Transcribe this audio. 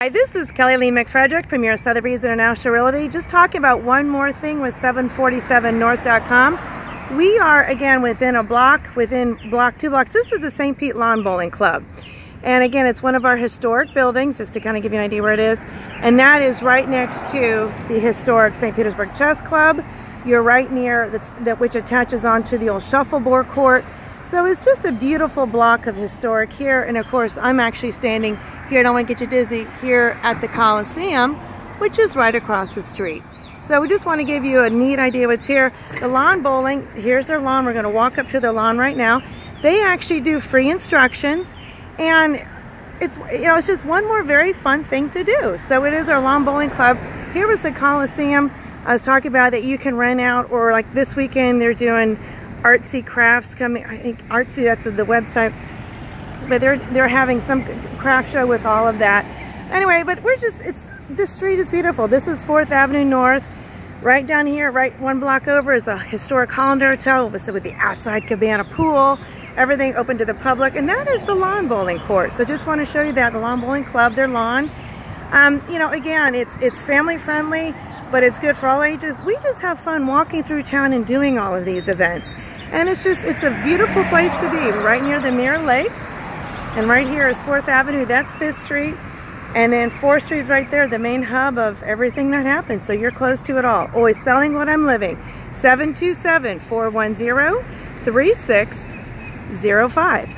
Hi, this is Kelly Lee McFrederick, Premier of Sotheby's International Realty. Just talking about one more thing with 747north.com. We are, again, within block 2 blocks. This is the St. Pete Lawn Bowling Club. And again, it's one of our historic buildings, just to kind of give you an idea where it is. And that is right next to the historic St. Petersburg Chess Club. You're right near, which attaches onto the old shuffleboard court. So it's just a beautiful block of historic here. And of course, I'm actually standing here, I don't want to get you dizzy, here at the Coliseum, which is right across the street. So we just want to give you a neat idea what's here. The lawn bowling, here's their lawn. We're going to walk up to their lawn right now. They actually do free instructions, and it's just one more very fun thing to do. So it is our lawn bowling club. Here was the Coliseum I was talking about that you can rent out, or like this weekend they're doing artsy crafts coming. I think artsy, that's the website, but they're having some craft show with all of that. Anyway, but this street is beautiful. This is 4th Avenue North. Right down here, right one block over, is a historic Hollander Hotel with the outside cabana pool, everything open to the public, and that is the lawn bowling court. So just want to show you that, the lawn bowling club, their lawn. Again, it's family friendly, but it's good for all ages. We just have fun walking through town and doing all of these events. And it's a beautiful place to be, right near the Mirror Lake. And right here is 4th Avenue, that's 5th Street. And then 4th Street is right there, the main hub of everything that happens. So you're close to it all. Always selling what I'm living. 727-410-3605.